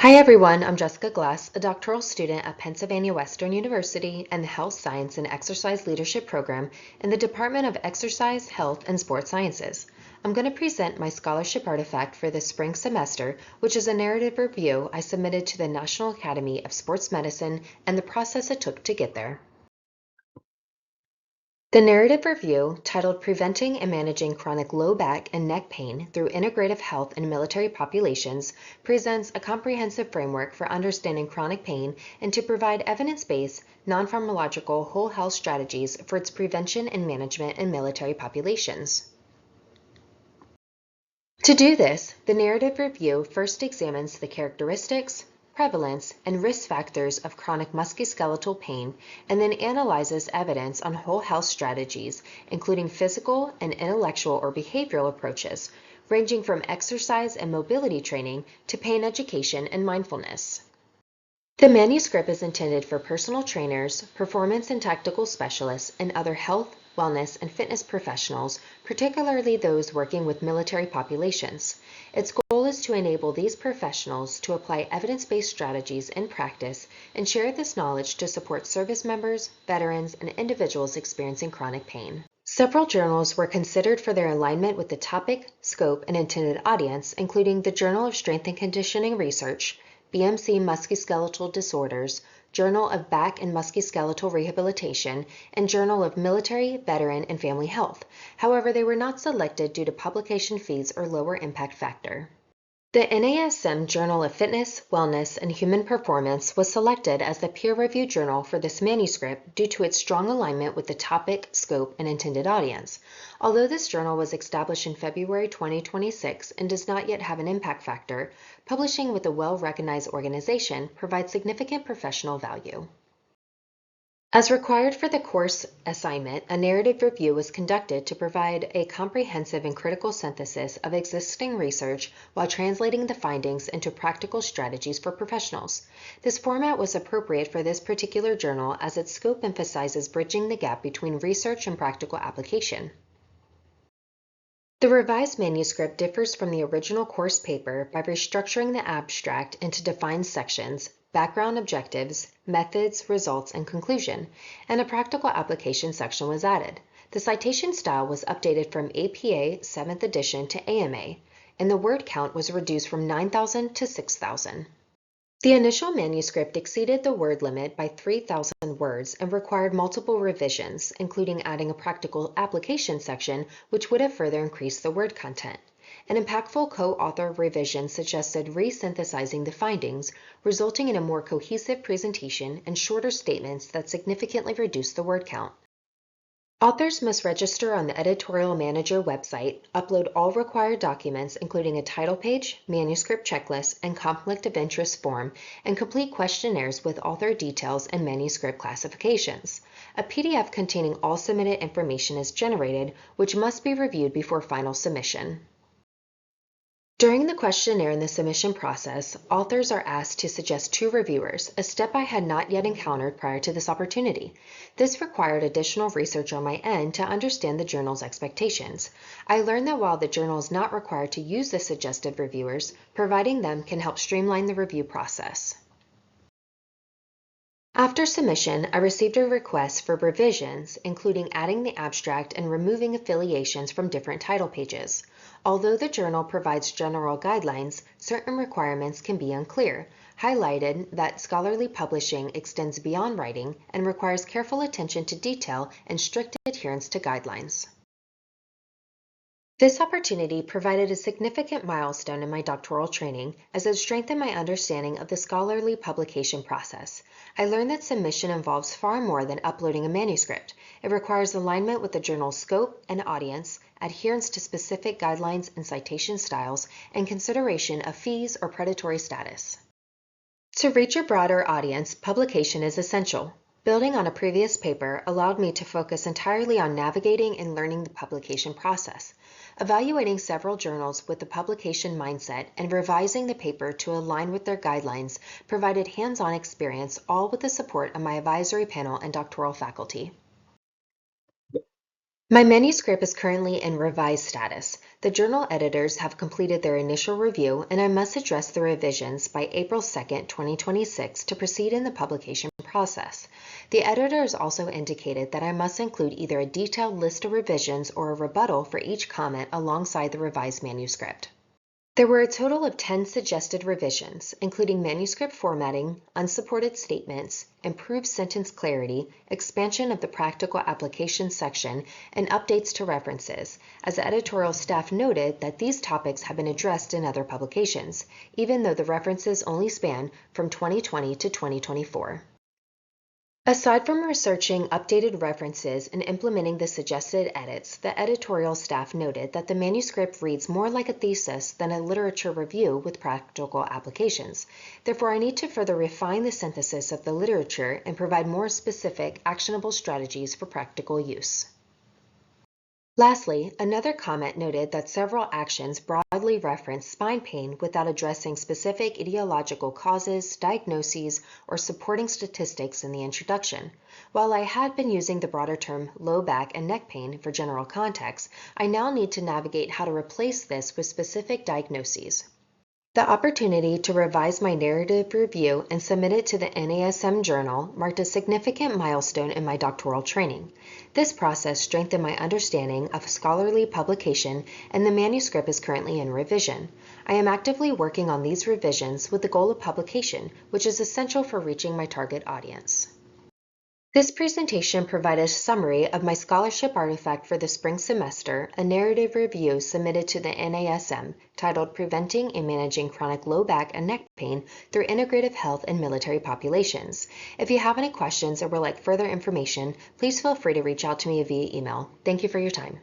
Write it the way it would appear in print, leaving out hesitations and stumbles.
Hi everyone, I'm Jessica Glass, a doctoral student at Pennsylvania Western University and the Health Science and Exercise Leadership Program in the Department of Exercise, Health, and Sports Sciences. I'm going to present my scholarship artifact for the spring semester, which is a narrative review I submitted to the National Academy of Sports Medicine and the process it took to get there. The narrative review, titled Preventing and Managing Chronic Low Back and Neck Pain Through Integrative Health in Military Populations, presents a comprehensive framework for understanding chronic pain and to provide evidence-based, non-pharmacological whole health strategies for its prevention and management in military populations. To do this, the narrative review first examines the characteristics, prevalence, and risk factors of chronic musculoskeletal pain, and then analyzes evidence on whole health strategies, including physical and intellectual or behavioral approaches, ranging from exercise and mobility training to pain education and mindfulness. The manuscript is intended for personal trainers, performance and tactical specialists, and other health, wellness, and fitness professionals, particularly those working with military populations. Its goal is to enable these professionals to apply evidence-based strategies in practice and share this knowledge to support service members, veterans, and individuals experiencing chronic pain. Several journals were considered for their alignment with the topic, scope, and intended audience, including the Journal of Strength and Conditioning Research, BMC Musculoskeletal Disorders, Journal of Back and Musculoskeletal Rehabilitation, and Journal of Military, Veteran, and Family Health. However, they were not selected due to publication fees or lower impact factor. The NASM Journal of Fitness, Wellness, and Human Performance was selected as the peer-reviewed journal for this manuscript due to its strong alignment with the topic, scope, and intended audience. Although this journal was established in February 2026 and does not yet have an impact factor, publishing with a well-recognized organization provides significant professional value. As required for the course assignment, a narrative review was conducted to provide a comprehensive and critical synthesis of existing research while translating the findings into practical strategies for professionals. This format was appropriate for this particular journal as its scope emphasizes bridging the gap between research and practical application. The revised manuscript differs from the original course paper by restructuring the abstract into defined sections, background objectives, methods, results, and conclusion, and a practical application section was added. The citation style was updated from APA 7th edition to AMA, and the word count was reduced from 9,000 to 6,000. The initial manuscript exceeded the word limit by 3,000 words and required multiple revisions, including adding a practical application section, which would have further increased the word content. An impactful co-author revision suggested resynthesizing the findings, resulting in a more cohesive presentation and shorter statements that significantly reduced the word count. Authors must register on the editorial manager website, upload all required documents including a title page, manuscript checklist, and conflict of interest form, and complete questionnaires with author details and manuscript classifications. A PDF containing all submitted information is generated, which must be reviewed before final submission. During the questionnaire and the submission process, authors are asked to suggest 2 reviewers, a step I had not yet encountered prior to this opportunity. This required additional research on my end to understand the journal's expectations. I learned that while the journal is not required to use the suggested reviewers, providing them can help streamline the review process. After submission, I received a request for revisions, including adding the abstract and removing affiliations from different title pages. Although the journal provides general guidelines, certain requirements can be unclear, highlighted that scholarly publishing extends beyond writing and requires careful attention to detail and strict adherence to guidelines. This opportunity provided a significant milestone in my doctoral training as it strengthened my understanding of the scholarly publication process. I learned that submission involves far more than uploading a manuscript. It requires alignment with the journal's scope and audience, adherence to specific guidelines and citation styles, and consideration of fees or predatory status. To reach a broader audience, publication is essential. Building on a previous paper allowed me to focus entirely on navigating and learning the publication process. Evaluating several journals with the publication mindset and revising the paper to align with their guidelines provided hands-on experience, all with the support of my advisory panel and doctoral faculty. My manuscript is currently in revised status. The journal editors have completed their initial review, and I must address the revisions by April 2nd, 2026 to proceed in the publication process. The editors also indicated that I must include either a detailed list of revisions or a rebuttal for each comment alongside the revised manuscript. There were a total of 10 suggested revisions, including manuscript formatting, unsupported statements, improved sentence clarity, expansion of the practical application section, and updates to references, as the editorial staff noted that these topics have been addressed in other publications, even though the references only span from 2020 to 2024. Aside from researching updated references and implementing the suggested edits, the editorial staff noted that the manuscript reads more like a thesis than a literature review with practical applications. Therefore, I need to further refine the synthesis of the literature and provide more specific, actionable strategies for practical use. Lastly, another comment noted that several actions broadly reference spine pain without addressing specific etiological causes, diagnoses, or supporting statistics in the introduction. While I had been using the broader term low back and neck pain for general context, I now need to navigate how to replace this with specific diagnoses. The opportunity to revise my narrative review and submit it to the NASM journal marked a significant milestone in my doctoral training. This process strengthened my understanding of scholarly publication, and the manuscript is currently in revision. I am actively working on these revisions with the goal of publication, which is essential for reaching my target audience. This presentation provided a summary of my scholarship artifact for the spring semester, a narrative review submitted to the NASM titled Preventing and Managing Chronic Low Back and Neck Pain Through Integrative Health in Military Populations. If you have any questions or would like further information, please feel free to reach out to me via email. Thank you for your time.